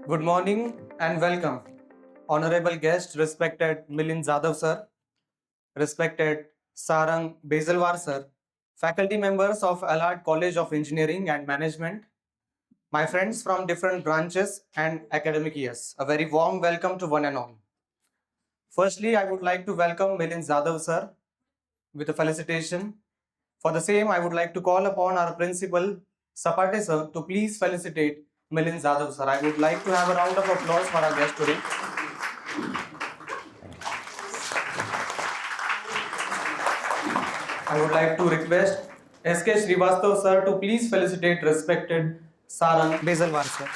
Good morning and welcome. Honorable guest, respected Milind Jadhav sir, respected Sarang Bezelwar sir, faculty members of Alard College of Engineering and Management, my friends from different branches and academic years, a very warm welcome to one and all. Firstly, I would like to welcome Milind Jadhav sir with a felicitation. For the same, I would like to call upon our principal, Sapate sir, to please felicitate Milind Jadhav sir. I would like to have a round of applause for our guest today. I would like to request SK Srivastavaji sir to please felicitate respected Sarang Bezelwar sir.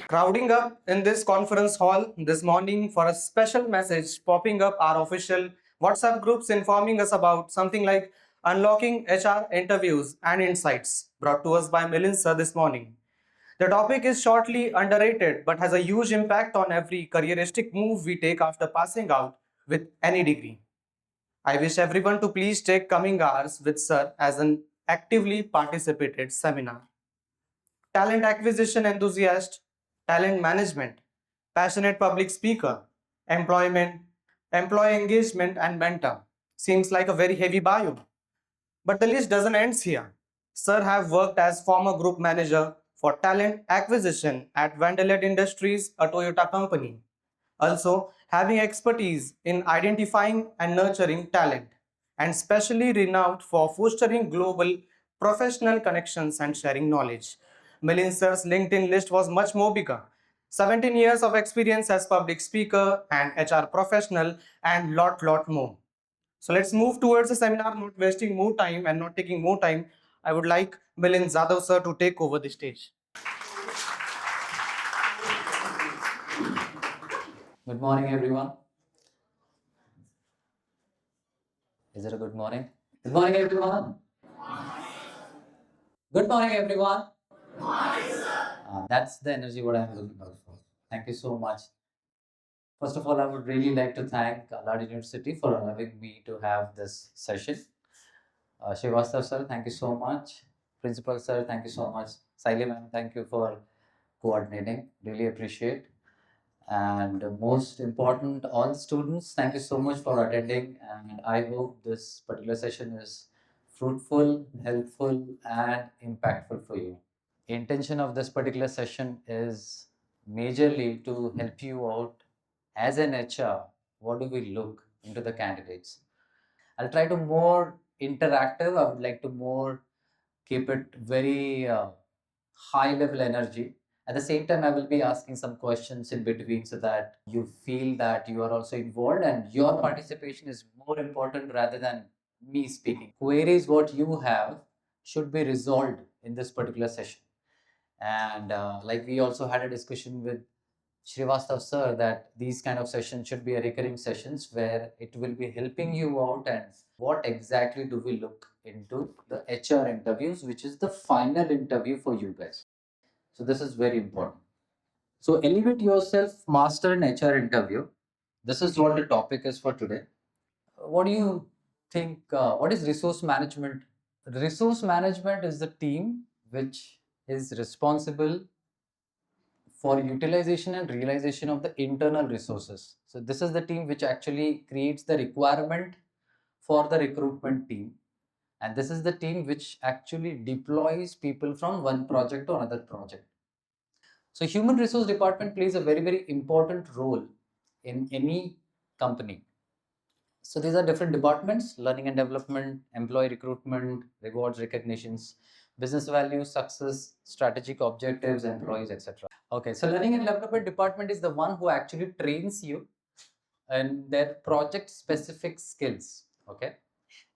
Crowding up in this conference hall this morning for a special message popping up our official WhatsApp groups informing us about something like unlocking HR interviews and insights brought to us by Milind sir this morning. The topic is shortly underrated but has a huge impact on every careeristic move we take after passing out with any degree. I wish everyone to please take coming hours with Sir as an actively participated seminar. Talent acquisition enthusiast, talent management, passionate public speaker, employment, employee engagement, and mentor. Seems like a very heavy bio. But the list doesn't end here. Sir have worked as former group manager for talent acquisition at Vandelet Industries, a Toyota company. Also, having expertise in identifying and nurturing talent, and specially renowned for fostering global professional connections and sharing knowledge. Milind sir's LinkedIn list was much more bigger. 17 years of experience as public speaker and HR professional and lot more. So let's move towards the seminar, not wasting more time and not taking more time. I would like Milind Jadhav sir to take over the stage. Good morning, everyone. Is it a good morning? Good morning, everyone. Good morning, everyone. That's the energy what I'm looking out for. Thank you so much. First of all, I would really like to thank Alard University for allowing me to have this session. Srivastavaji sir, thank you so much. Principal sir, thank you so much. Saili ma'am, thank you for coordinating. Really appreciate. And most important, all students, thank you so much for attending. And I hope this particular session is fruitful, helpful, and impactful for you. Intention of this particular session is majorly to help you out as an HR. What do we look into the candidates? I'll try to more interactive. I would like to more keep it very high level energy. At the same time, I will be asking some questions in between so that you feel that you are also involved and your participation is more important rather than me speaking. Queries what you have should be resolved in this particular session. And like we also had a discussion with Srivastav sir that these kind of sessions should be a recurring sessions where it will be helping you out and what exactly do we look into the HR interviews, which is the final interview for you guys. So this is very important. So elevate yourself, master an HR interview. This is what the topic is for today. What do you think? What is resource management? Resource management is the team which is responsible for utilization and realization of the internal resources. So this is the team which actually creates the requirement for the recruitment team. And this is the team which actually deploys people from one project to another project. So human resource department plays a very important role in any company. So these are different departments: learning and development, employee recruitment, rewards, recognitions, business values, success, strategic objectives, employees, etc. Okay, so learning and development department is the one who actually trains you and their project specific skills. Okay.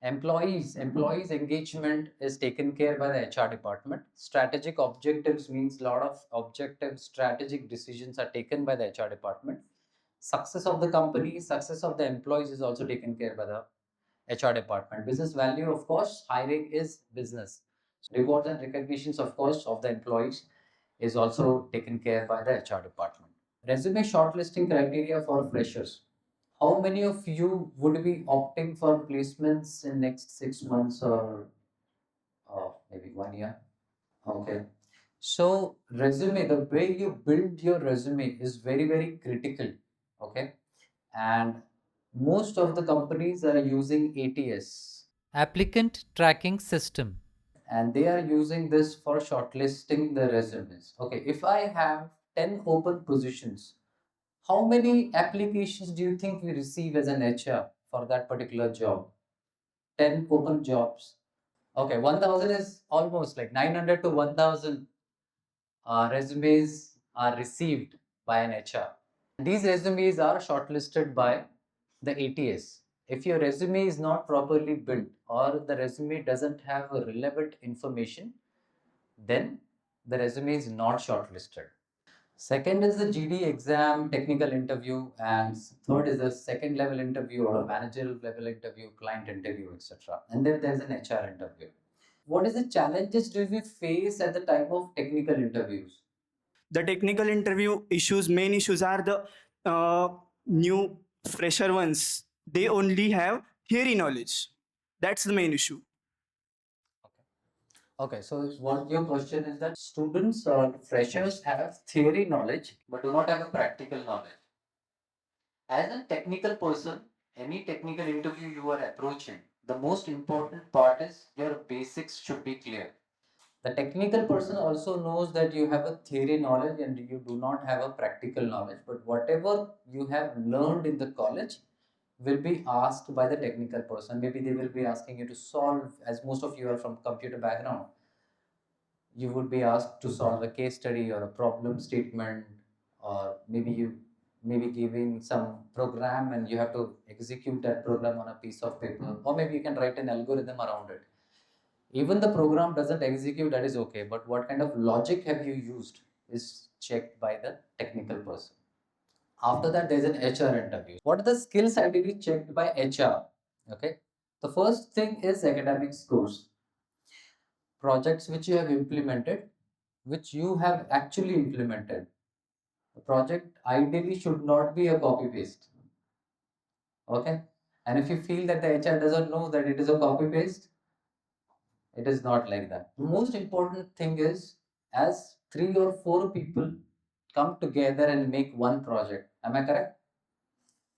Employees engagement is taken care by the HR department. Strategic objectives means a lot of objective strategic decisions are taken by the HR department. Success of the company, success of the employees is also taken care by the HR department. Business value, of course, hiring is business. Rewards and recognitions, of course, of the employees is also taken care by the HR department. Resume shortlisting criteria for freshers. How many of you would be opting for placements in next 6 months or maybe 1 year? Okay. So resume, the way you build your resume is very, very critical. Okay. And most of the companies are using ATS, Applicant Tracking System, and they are using this for shortlisting the resumes. Okay. If I have 10 open positions, how many applications do you think we receive as an HR for that particular job? 10 open jobs. Okay, 1000 is almost like 900 to 1000 resumes are received by an HR. These resumes are shortlisted by the ATS. If your resume is not properly built or the resume doesn't have a relevant information, then the resume is not shortlisted. Second is the GD exam, technical interview, and third is the second level interview or a managerial level interview, client interview, etc. And then there's an HR interview. What is the challenges do we face at the time of technical interviews? The technical interview issues, main issues are the new fresher ones. They only have theory knowledge. That's the main issue. Okay, so what your question is that students or freshers have theory knowledge but do not have a practical knowledge. As a technical person, any technical interview you are approaching, the most important part is your basics should be clear. The technical person also knows that you have a theory knowledge and you do not have a practical knowledge, but whatever you have learned in the college will be asked by the technical person. Maybe they will be asking you to solve, as most of you are from computer background, you would be asked to solve a case study or a problem statement, or maybe you may be giving some program and you have to execute that program on a piece of paper, or maybe you can write an algorithm around it. Even the program doesn't execute, that is okay, but what kind of logic have you used is checked by the technical person. After that, there's an HR interview. What are the skills ideally checked by HR? Okay, the first thing is academic scores, projects which you have implemented, which you have actually implemented. The project ideally should not be a copy paste. Okay, and if you feel that the HR doesn't know that it is a copy paste, it is not like that. The most important thing is, as 3 or 4 people come together and make one project. Am I correct?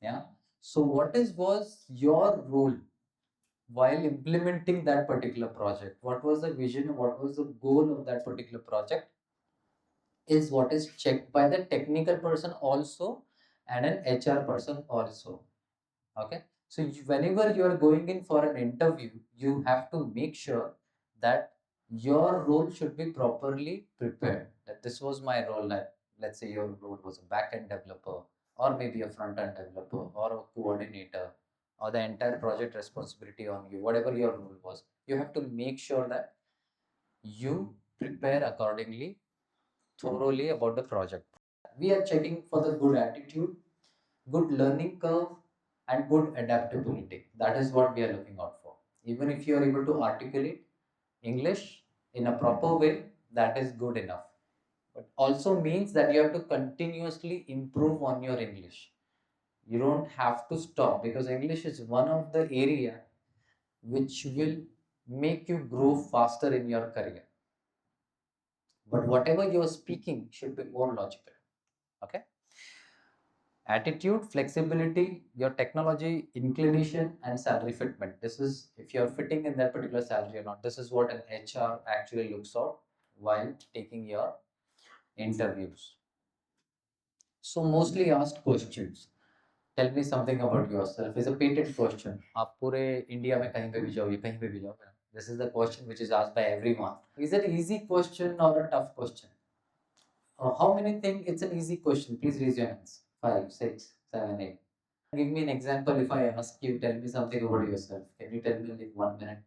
Yeah. So what is was your role while implementing that particular project? What was the vision? What was the goal of that particular project? Is what is checked by the technical person also and an HR person also. Okay. So whenever you are going in for an interview, you have to make sure that your role should be properly prepared. That this was my role. That let's say your role was a back-end developer, or maybe a front-end developer, or a coordinator, or the entire project responsibility on you. Whatever your role was, you have to make sure that you prepare accordingly, thoroughly about the project. We are checking for the good attitude, good learning curve, and good adaptability. That is what we are looking out for. Even if you are able to articulate English in a proper way, that is good enough. But also means that you have to continuously improve on your English. You don't have to stop, because English is one of the area which will make you grow faster in your career. But whatever you are speaking should be more logical. Okay. Attitude, flexibility, your technology inclination, and salary fitment. This is if you're fitting in that particular salary or not. This is what an HR actually looks out while taking your interviews. So mostly asked questions. Tell me something about yourself is a patent question. आप पूरे India में कहीं पे भी जाओ, कहीं पे भी जाओ. This is the question which is asked by everyone. Is it easy question or a tough question? How many think it's an easy question? Please raise your hands. 5, 6, 7, 8. Give me an example. If I ask you, tell me something about yourself. Can you tell me in like 1 minute?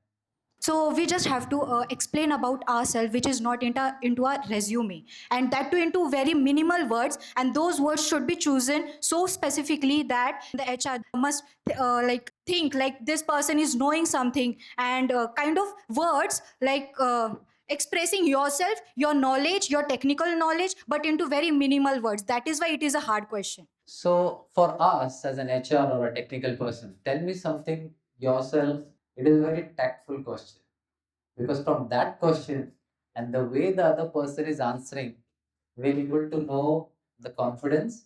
So we just have to explain about ourselves, which is not into our resume, and that too into very minimal words. And those words should be chosen so specifically that the HR must like think like this person is knowing something, and kind of words like. Expressing yourself, your knowledge, your technical knowledge, but into very minimal words. That is why it is a hard question. So, for us as an HR or a technical person, tell me something yourself. It is a very tactful question, because from that question, and the way the other person is answering, we're able to know the confidence,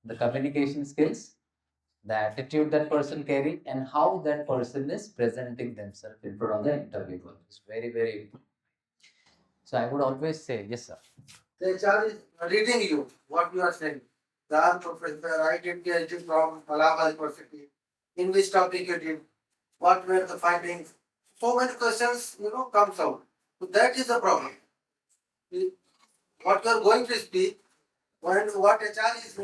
the communication skills, the attitude that person carry, and how that person is presenting themselves in front of the interviewer. It's very, very important. So I would always say, yes, sir. The HR is reading you, what you are saying. The professor, I did PhD from Alard University. In which topic you did? What were the findings? So many questions, comes out. So that is the problem. What you are going to speak, when what HR is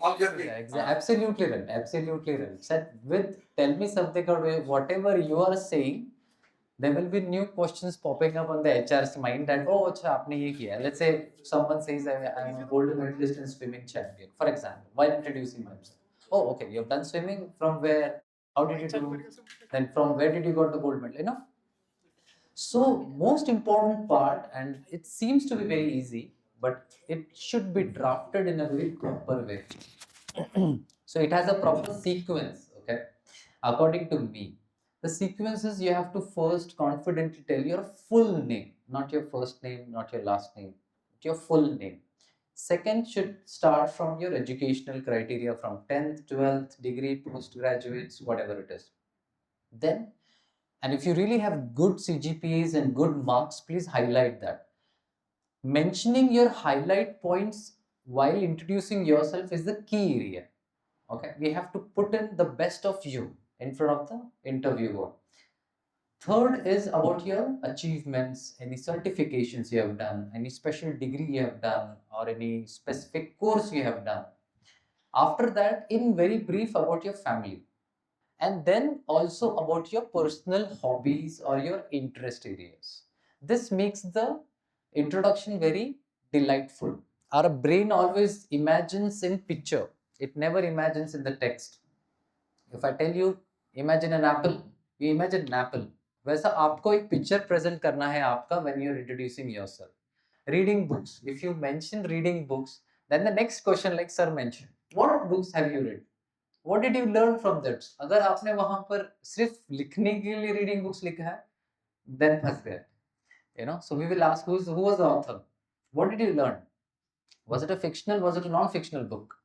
objective. Absolutely right. Absolutely right. Sir, with tell me something or whatever you are saying, there will be new questions popping up on the HR's mind that, oh, acha, aapne ye kiya. Let's say someone says, I am a gold medalist in swimming champion, for example, while introducing themselves. Oh, okay, you've done swimming from where? How did you do? Then from where did you got the gold medal? So most important part, and it seems to be very easy, but it should be drafted in a very proper way. So it has a proper sequence, okay? According to me, the sequence is you have to first confidently tell your full name, not your first name, not your last name, but your full name. Second should start from your educational criteria from 10th, 12th, degree, postgraduates, whatever it is. Then, and if you really have good CGPAs and good marks, please highlight that. Mentioning your highlight points while introducing yourself is the key area. Okay, we have to put in the best of you in front of the interviewer. Third is about your achievements, any certifications you have done, any special degree you have done, or any specific course you have done. After that, in very brief about your family, and then also about your personal hobbies or your interest areas. This makes the introduction very delightful. Our brain always imagines in picture, it never imagines in the text. If I tell you, imagine an apple, you imagine an apple. वैसा आपको एक picture present करना है आपका when you're introducing yourself. Reading books. If you mention reading books, then the next question, like sir mentioned, what books have you read? What did you learn from that? अगर आपने वहां पर सिर्फ लिखने के लिए रीडिंग बुक्स लिखा है, then फंस गए. So we will ask who was the author? What did you learn? Was it a fictional? Was it a non-fictional book?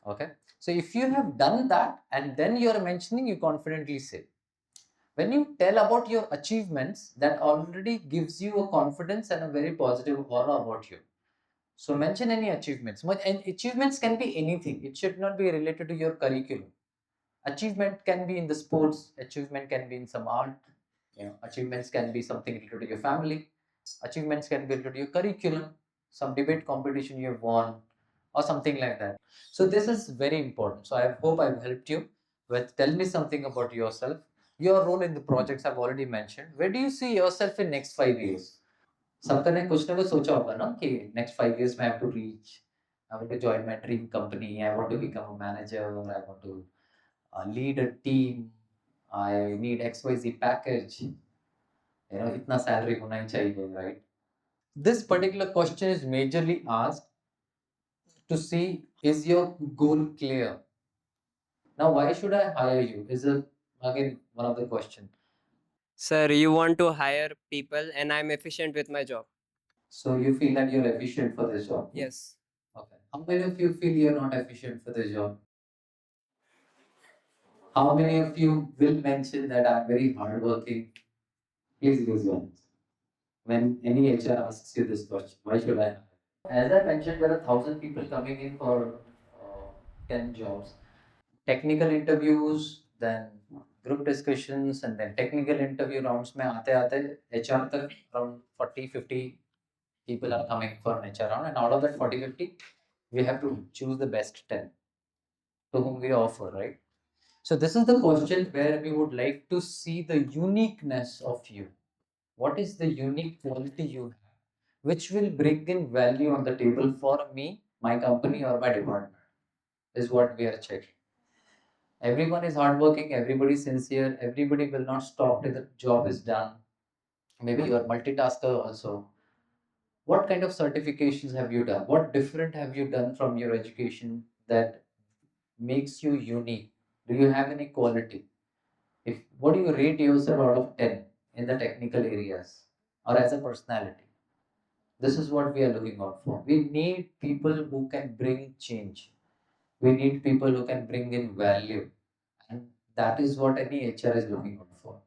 Okay. So if you have done that and then you are mentioning, you confidently say. When you tell about your achievements, that already gives you a confidence and a very positive aura about you. So mention any achievements. And achievements can be anything. It should not be related to your curriculum. Achievement can be in the sports. Achievement can be in some art. Achievements can be something related to your family. Achievements can be related to your curriculum. Some debate competition you have won, or something like that. So this is very important. So I hope I've helped you with. Tell me something about yourself. Your role in the projects I've already mentioned. Where do you see yourself in next 5 years? सबका ने कुछ ना कुछ सोचा होगा ना कि next 5 years I have to reach, I want to join my dream company, I want to become a manager, I want to lead a team, I need XYZ package, इतना salary होना ही चाहिए, right? This particular question is majorly asked to see, is your goal clear? Now, why should I hire you? Is again one of the question. Sir, you want to hire people and I'm efficient with my job. So you feel that you're efficient for this job? Yes. Okay. How many of you feel you're not efficient for this job? How many of you will mention that I'm very hardworking? Please use your hands. When any HR asks you this question, why should I? As I mentioned, there are 1,000 people coming in for 10 jobs. Technical interviews, then group discussions, and then technical interview rounds. में आते आते HR तक around 40-50 people are coming for an HR round, and out of that 40-50, we have to choose the best 10 to whom we offer, right? So this is the question where we would like to see the uniqueness of you. What is the unique quality you have, which will bring in value on the table for me, my company, or my department, is what we are checking. Everyone is hardworking, everybody is sincere, everybody will not stop till the job is done. Maybe you are multitasker also. What kind of certifications have you done? What different have you done from your education that makes you unique? Do you have any quality? What do you rate yourself out of 10 in the technical areas? or as a personality. This is what we are looking out for. We need people who can bring change. We need people who can bring in value. And that is what any HR is looking out for.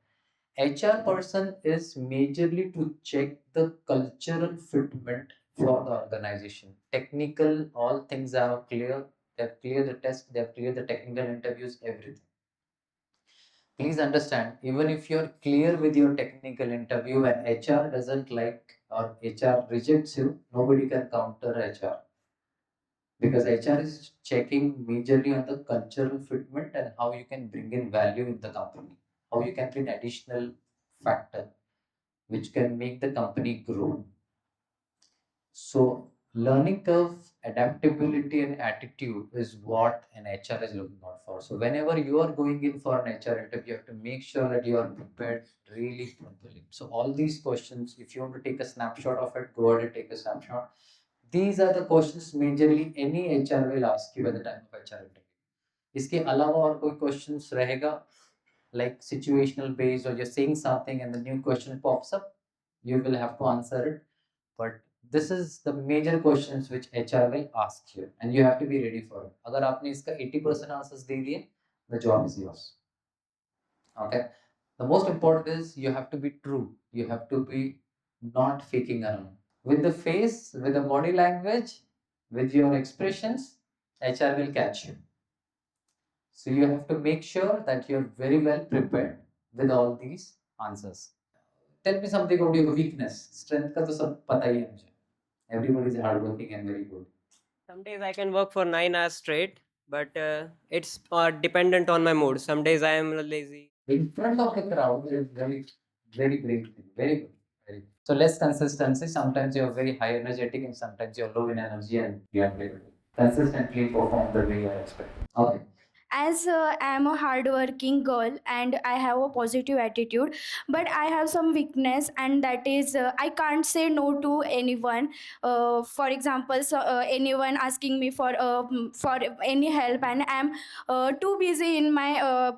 HR person is majorly to check the cultural fitment for the organization. Technical, all things are clear. They have cleared the test, they have cleared the technical interviews, everything. Please understand, even if you're clear with your technical interview and HR doesn't like or HR rejects you, nobody can counter HR. Because HR is checking majorly on the cultural fitment and how you can bring in value in the company, how you can bring additional factor which can make the company grow. So learning curve, adaptability and attitude is what an HR is looking out for. So whenever you are going in for an HR interview, you have to make sure that you are prepared really properly. So all these questions, if you want to take a snapshot of it, go ahead and take a snapshot. These are the questions majorly any HR will ask you at the time of HR interview. इसके अलावा और कोई questions रहेगा like situational based, or you're saying something and the new question pops up, you will have to answer it. But this is the major questions which HR will ask you and you have to be ready for it. अगर आपने इसका 80% answers दे दिए, the job is yours. Okay. The most important is you have to be true. You have to be not faking around. With the face, with the body language, with your expressions, HR will catch you. So you have to make sure that you're very well prepared with all these answers. Tell me something about your weakness. Strength का तो सब पता ही है मुझे. Everybody is hardworking and very good. Some days I can work for 9 hours straight, but it's dependent on my mood. Some days I am lazy. In front of the crowd is very, very great thing. Very good. Very good. So less consistency. Sometimes you're very high energetic and sometimes you're low in energy and you have to consistently perform the way you are expecting. Okay. As I am a hardworking girl and I have a positive attitude, but I have some weakness, and that is I can't say no to anyone. For example, anyone asking me for any help, and I'm too busy in my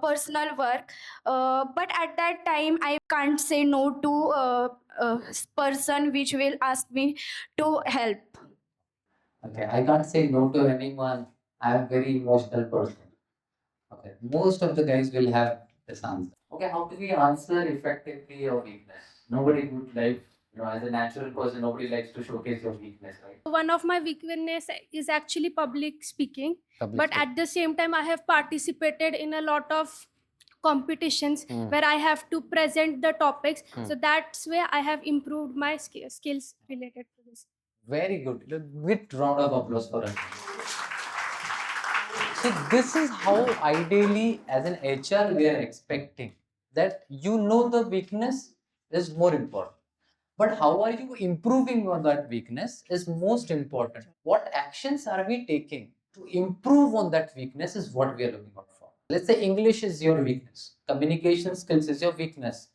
personal work. But at that time, I can't say no to a person which will ask me to help. Okay, I can't say no to anyone. I am very emotional person. Okay, most of the guys will have this answer. Okay, how do we answer effectively your weakness? Nobody would like, as a natural person, nobody likes to showcase your weakness, right? One of my weakness is actually public speaking, Public but speaking. at the same time I have participated in a lot of competitions where I have to present the topics. So that's where I have improved my skills related to this. Very good. A big round of applause for us. So this is how ideally as an HR we are expecting that the weakness is more important. But how are you improving on that weakness is most important. What actions are we taking to improve on that weakness is what we are looking out for. Let's say English is your weakness, communication skills is your weakness,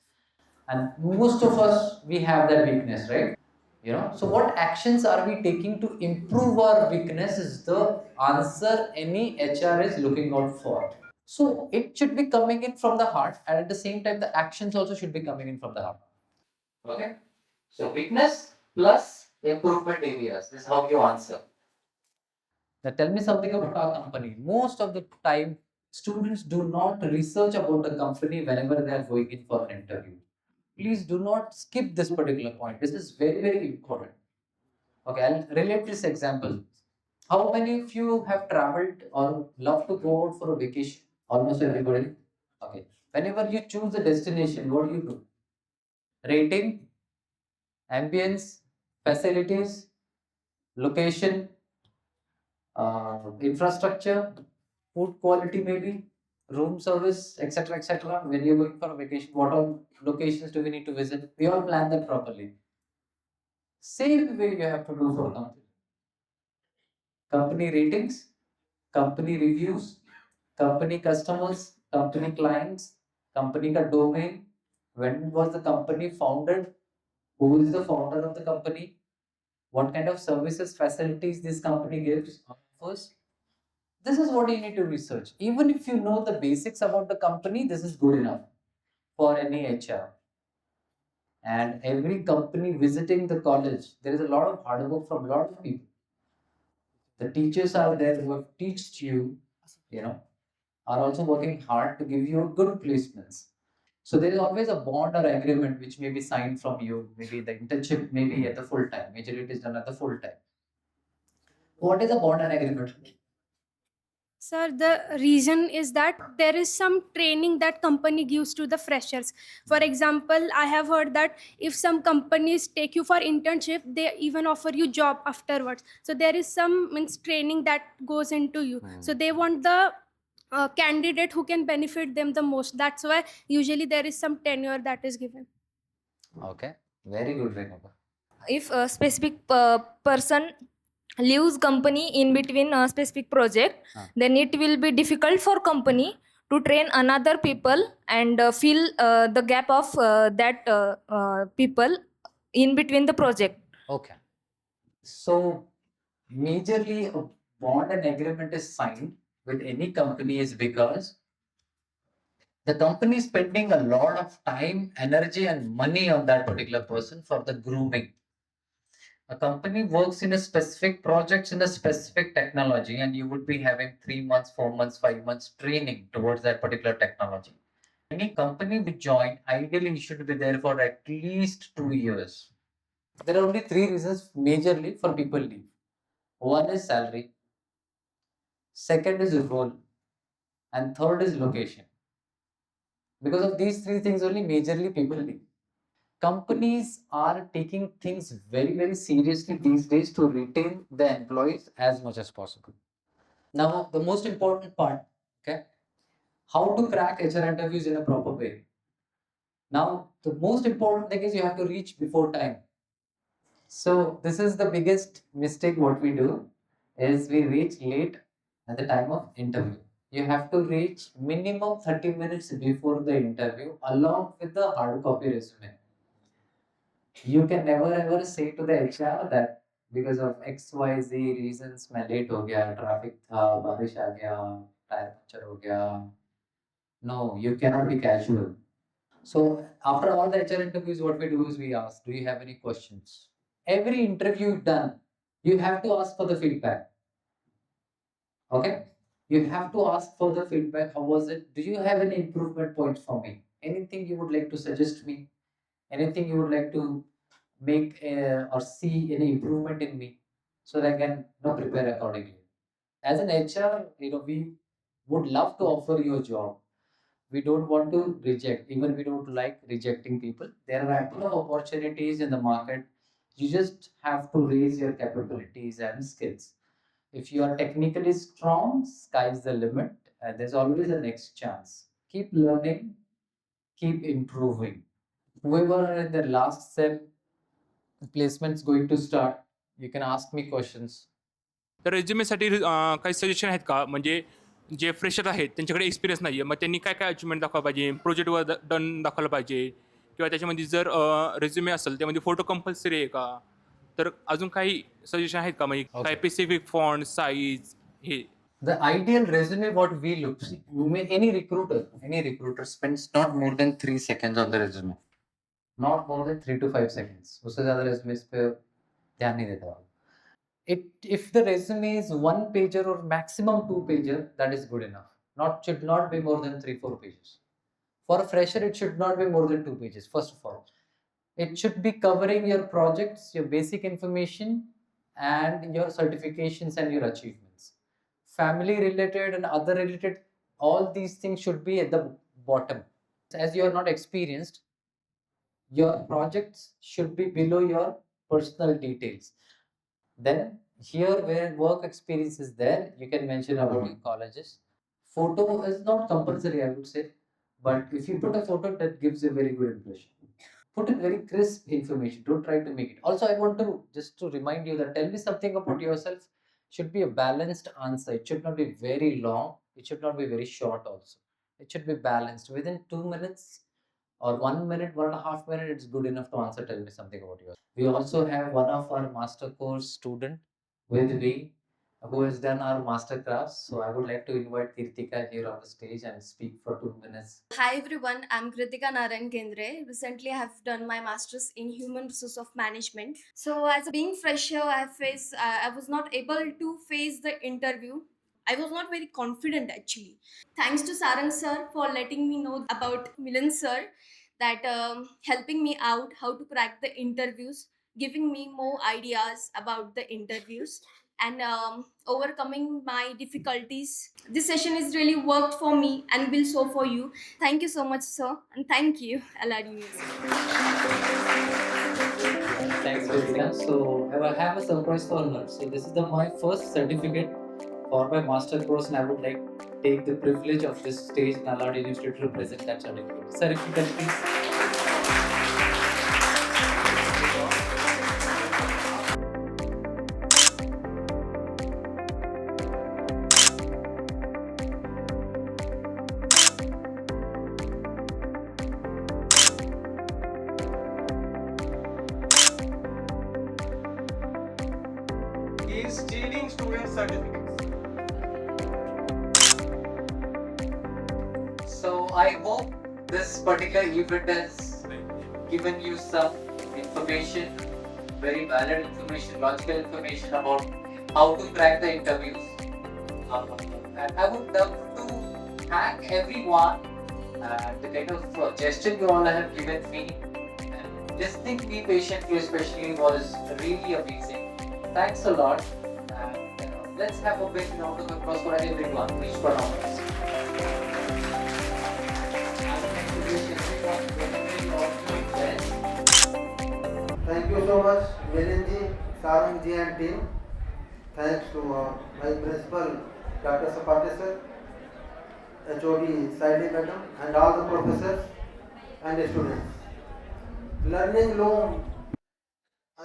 and most of us we have that weakness, right? So what actions are we taking to improve our weakness is the answer any HR is looking out for. So it should be coming in from the heart, and at the same time the actions also should be coming in from the heart. Okay. So weakness plus improvement areas. This is how you answer. Now tell me something about our company. Most of the time, students do not research about the company whenever they are going in for an interview. Please do not skip this particular point. This is very, very important. Okay, I'll relate this example. How many of you have traveled or love to go out for a vacation? Almost everybody. Okay. Whenever you choose a destination, what do? Rating, ambience, facilities, location, infrastructure, food quality maybe, room service, etc. etc. When you're going for a vacation, what all locations do we need to visit? We all plan that properly. Same way you have to do for company. Company ratings, company reviews, company customers, company clients, company ka domain, when was the company founded, who is the founder of the company, what kind of services, facilities this company gives, offers. This is what you need to research. Even if you know the basics about the company, this is good enough for any HR. And every company visiting the college, there is a lot of hard work from a lot of people. The teachers are there who have taught you, you know, are also working hard to give you good placements. So there is always a bond or agreement which may be signed from you. Maybe the internship may be at the full time. Majorly it is done at the full time. What is a bond and agreement? Sir, the reason is that there is some training that company gives to the freshers. For example, I have heard that if some companies take you for internship, they even offer you job afterwards. So there is some means training that goes into you. So they want the candidate who can benefit them the most. That's why usually there is some tenure that is given. Okay, very good, Renuka. If a specific person leaves company in between a specific project, then it will be difficult for company to train another people and fill the gap of that people in between the project. Okay. So majorly a bond and agreement is signed with any company is because the company is spending a lot of time, energy, and money on that particular person for the grooming. A company works in a specific projects in a specific technology, and you would be having 3 months, 4 months, 5 months training towards that particular technology. Any company we join, ideally you should be there for at least 2 years. There are only three reasons majorly for people leave. One is salary, second is role, and third is location. Because of these three things only majorly people leave. Companies are taking things very, very seriously these days to retain the employees as much as possible. Now, the most important part, okay, how to crack HR interviews in a proper way. Now, the most important thing is you have to reach before time. So this is the biggest mistake what we do is we reach late at the time of interview. You have to reach minimum 30 minutes before the interview along with the hard copy resume. You can never ever say to the HR that because of XYZ reasons मैं late हो गया, traffic था, बारिश आ गया, tyre puncture हो गया. No, you cannot be casual. So after all the HR interviews, what we do is we ask, do you have any questions? Every interview done, you have to ask for the feedback. Okay? You have to ask for the feedback. How was it? Do you have any improvement points for me? Anything you would like to suggest me? Anything you would like to make or see any improvement in me so that I can prepare accordingly. As an HR, we would love to offer you a job. We don't want to reject, even we don't like rejecting people. There are ample of opportunities in the market. You just have to raise your capabilities and skills. If you are technically strong, sky's the limit. There's always a next chance. Keep learning, keep improving. Whoever in the last sem placements going to start, you can ask me questions. तर रेझ्युमेसाठी काही suggestion आहेत का? म्हणजे जे fresher आहेत त्यांच्याकडे experience नाही आहे, मग त्यांनी काय काय अचिव्हमेंट दाखवायला पाहिजे, प्रोजेक्टवर डन दाखवायला पाहिजे, किंवा त्याच्यामध्ये जर रेझ्युमे असेल त्यामध्ये फोटो कंपल्सरी आहे का? तर अजून काही सजेशन आहेत का? म्हणजे काय स्पेसिफिक फॉन्ट साईज हे? The ideal resume what we look, any recruiter spends not more than 3 seconds on the resume. Not more than 3 to 5 seconds. उससे ज़्यादा resumes पे ध्यान नहीं देता. If the resume is 1 pager or maximum 2 pager, that is good enough. Should not be more than 3-4 pages. For a fresher, it should not be more than 2 pages. First of all, it should be covering your projects, your basic information, and your certifications and your achievements. Family related and other related, all these things should be at the bottom. As you are not experienced, your projects should be below your personal details. Then here where work experience is there, you can mention about your colleges. Photo is not compulsory, I would say, but if you put a photo, that gives a very good impression. Put in very crisp information. Don't try to make it. Also, I want to remind you that tell me something about yourself. Should be a balanced answer. It should not be very long. It should not be very short also. It should be balanced. Within 2 minutes or 1 minute, 1.5 minutes, it's good enough to answer. Tell me something about yourself. We also have one of our master course student with me who has done our masterclass. So I would like to invite Kirtika here on the stage and speak for 2 minutes. Hi everyone, I'm Kritika Narayan Kendre. Recently, I have done my master's in human resource of management. So, as a being fresher, I was not able to face the interview. I was not very confident actually. Thanks to Sarang sir for letting me know about Milan sir, that helping me out how to crack the interviews, giving me more ideas about the interviews, and overcoming my difficulties. This session is really worked for me and will so for you. Thank you so much, sir, and thank you, Alard University. Thanks, Kritika. So I have a surprise for her. So this is my first certificate for my master course, and I would like to take the privilege of this stage in Alard University to present that certificate. Sir, if you can please. He is stealing student certificates. So I hope this particular event has given you some information, very valid information, logical information about how to crack the interviews. And I would love to thank everyone and the kind of gesture you all have given me. And listening me patiently especially was really amazing. Thanks a lot. And let's have a big round of applause for everyone. Please for round of applause. Thank you so much, Milinji, Sarang ji and team. Thanks to my principal, Dr. Sapate sir, HOD Saili madam, and all the professors and students. Learning loan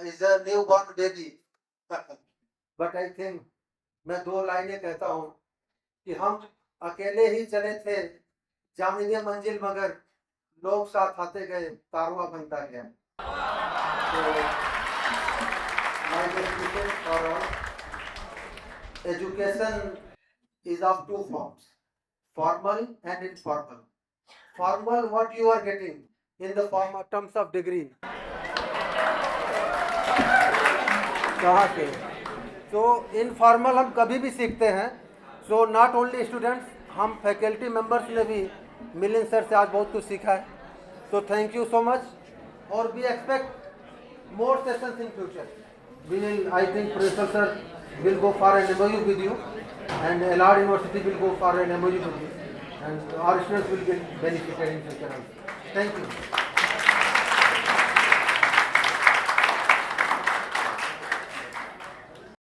is a newborn baby. But I think मैं 2 लाइनें कहता हूँ कि हम अकेले ही चले थे जामिया मंजिल, मगर लोग साथ आते गए, कारवां बनता गया. So, my decision for all, education is of 2 forms, formal and informal. Formal, what you are getting in the form of terms of degree. कहाँ से? So informal हम कभी भी सीखते हैं. So not only students, हम faculty members ने भी मिलिन सर से आज बहुत कुछ सीखा है. So thank you so much. और we expect more sessions in future. We will, I think Professor sir will go for an MOU with you, and Alard University will go for an MOU with you, and our students will get benefited in future. Thank you.